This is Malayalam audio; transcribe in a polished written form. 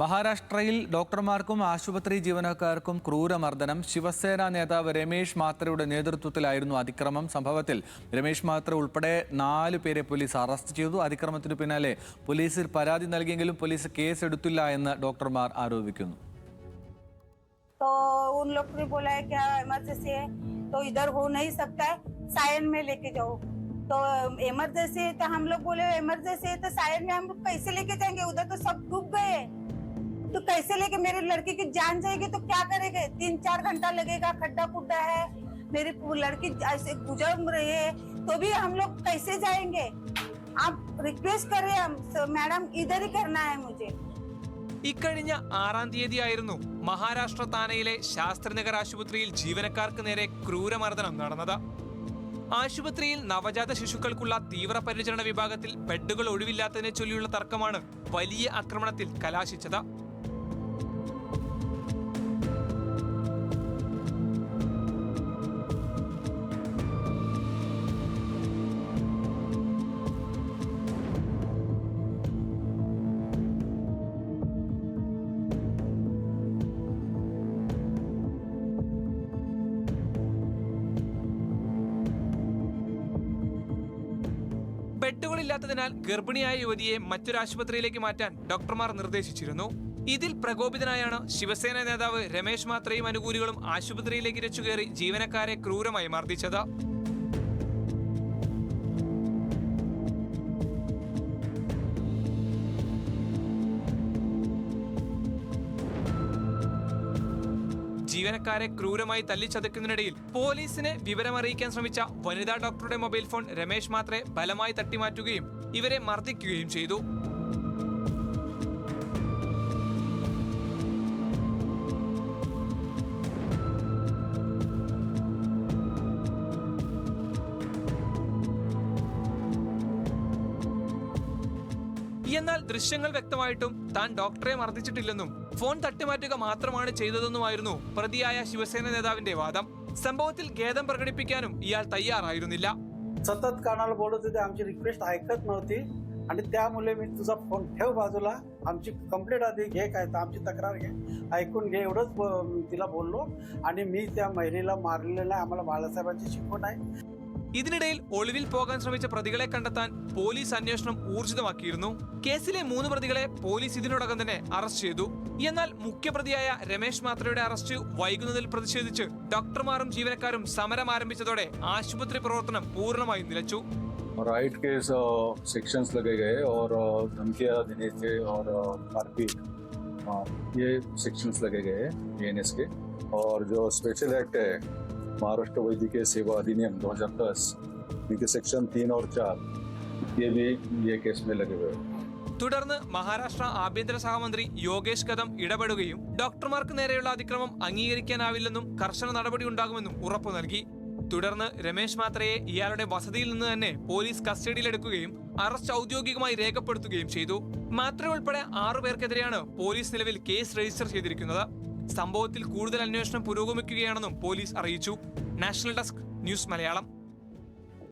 മഹാരാഷ്ട്രയിൽ ഡോക്ടർമാർക്കും ആശുപത്രി ജീവനക്കാർക്കും ക്രൂരമർദ്ദനം. ശിവസേന നേതാവ് രമേശ് മാത്രയുടെ നേതൃത്വത്തിലായിരുന്നു അതിക്രമം. സംഭവത്തിൽ രമേശ് മാത്ര ഉൾപ്പെടെ 4 പേരെ പോലീസ് അറസ്റ്റ് ചെയ്തു. അതിക്രമത്തിനു പിന്നാലെ പോലീസിൽ പരാതി നൽകിയെങ്കിലും പോലീസ് കേസെടുത്തില്ല എന്ന് ഡോക്ടർമാർ ആരോപിക്കുന്നു. तो उन लोग ने बोला है क्या इमरजेंसी है तो इधर हो नहीं सकता है, सायन में लेके जाओ। तो इमरजेंसी है तो हम लोग बोले इमरजेंसी है तो सायन में हम लोग कैसे लेके जाएंगे, उधर तो सब डूब गए। तो कैसे लेके मेरी लड़की की जान जाएगी तो क्या करेंगे? 3-4 घंटा लगेगा, खड्डा खुड्डा है, मेरी लड़की ऐसे गुजर रही है तो भी हम लोग कैसे जाएंगे? आप रिक्वेस्ट करें हम मैडम, इधर ही करना है मुझे। ഇക്കഴിഞ്ഞ 6-ാം തീയതിയായിരുന്നു മഹാരാഷ്ട്ര താനെയിലെ ശാസ്ത്രിനഗർ ആശുപത്രിയിൽ ജീവനക്കാർക്ക് നേരെ ക്രൂരമർദ്ദനം നടന്നത്. ആശുപത്രിയിൽ നവജാത ശിശുക്കൾക്കുള്ള തീവ്രപരിചരണ വിഭാഗത്തിൽ ബെഡുകൾ ഒഴിവില്ലാത്തതിനെ ചൊല്ലിയുള്ള തർക്കമാണ് വലിയ ആക്രമണത്തിൽ കലാശിച്ചത്. ബെഡുകളില്ലാത്തതിനാൽ ഗർഭിണിയായ യുവതിയെ മറ്റൊരു ആശുപത്രിയിലേക്ക് മാറ്റാൻ ഡോക്ടർമാർ നിർദ്ദേശിച്ചിരുന്നു. ഇതിൽ പ്രകോപിതനായാണ് ശിവസേന നേതാവ് രമേശ് മാത്രയും അനുകൂലികളും ആശുപത്രിയിലേക്ക് ഇരച്ചുകയറി ജീവനക്കാരെ ക്രൂരമായി മർദ്ദിച്ചത്. ജീവനക്കാരെ ക്രൂരമായി തല്ലിച്ചതയ്ക്കുന്നതിനിടയിൽ പോലീസിനെ വിവരമറിയിക്കാൻ ശ്രമിച്ച വനിതാ ഡോക്ടറുടെ മൊബൈൽ ഫോൺ രമേശ് മാത്രെ ബലമായി തട്ടിമാറ്റുകയും ഇവരെ മർദ്ദിക്കുകയും ചെയ്തു. എന്നാൽ ദൃശ്യങ്ങൾ വ്യക്തമായിട്ടും താൻ ഡോക്ടറെ മർദ്ദിച്ചിട്ടില്ലെന്നും ഫോൺ തട്ടിമാറ്റുക മാത്രമാണ് ചെയ്തതെന്നുമായിരുന്നു പ്രതിയായ ശിവസേന നേതാവിന്റെ വാദം. സംഭവത്തിൽ ഖേദം പ്രകടിപ്പിക്കാനും ഇയാൾ തയ്യാറായിരുന്നില്ല. सतत कानाला बोलत होते, आमची रिक्वेस्ट ऐकत नव्हती आणि त्यामुळे मी तुझा फोन ठेव बाजूला, आमची कंप्लेंट आधी घे, काय तर आमची तक्रार घे, ऐकून घे, एवढंच तिला बोललो. आणि मी त्या महिलेला मारलेलं नाही, आम्हाला बाळासाहेबांची शिकवण आहे. ഇതിനിടയിൽ ഒളിവിൽ പോകാൻ ശ്രമിച്ച പ്രതികളെ കണ്ടെത്താൻ പോലീസ് അന്വേഷണം ഊർജിതമാക്കിയിരുന്നു. കേസിലെ 3 പ്രതികളെ പോലീസ് ഇതിനോടകം തന്നെ അറസ്റ്റ് ചെയ്തു. എന്നാൽ മുഖ്യപ്രതിയായ രമേശ് മാത്രയുടെ അറസ്റ്റ് വൈകുന്നതിൽ പ്രതിഷേധിച്ച് ഡോക്ടർമാരും ജീവനക്കാരും സമരം ആരംഭിച്ചതോടെ ആശുപത്രി പ്രവർത്തനം പൂർണ്ണമായും നിലച്ചു. राइट के सेक्शंस लगे गए और धमकियां देने से और मारपीट, ये सेक्शंस लगे गए एएनएस के. और जो स्पेशल एक्ट है महाराष्ट्र वैद्यकीय सेवा अधिनियम 2010 इनके सेक्शन 3 और 4 ये भी ये केस में लगे हुए. തുടർന്ന് മഹാരാഷ്ട്ര ആഭ്യന്തര സഹമന്ത്രി യോഗേഷ് കദം ഇടപെടുകയും ഡോക്ടർമാർക്ക് നേരെയുള്ള അതിക്രമം അംഗീകരിക്കാനാവില്ലെന്നും കർശന നടപടി ഉണ്ടാകുമെന്നും ഉറപ്പു നൽകി. തുടർന്ന് രമേശ് മാത്രയെ ഇയാളുടെ വസതിയിൽ നിന്ന് തന്നെ പോലീസ് കസ്റ്റഡിയിലെടുക്കുകയും അറസ്റ്റ് ഔദ്യോഗികമായി രേഖപ്പെടുത്തുകയും ചെയ്തു. മാത്ര ഉൾപ്പെടെ 6 പേർക്കെതിരെയാണ് പോലീസ് നിലവിൽ കേസ് രജിസ്റ്റർ ചെയ്തിരിക്കുന്നത്. സംഭവത്തിൽ കൂടുതൽ അന്വേഷണം പുരോഗമിക്കുകയാണെന്നും പോലീസ് അറിയിച്ചു. National desk news Malayalam.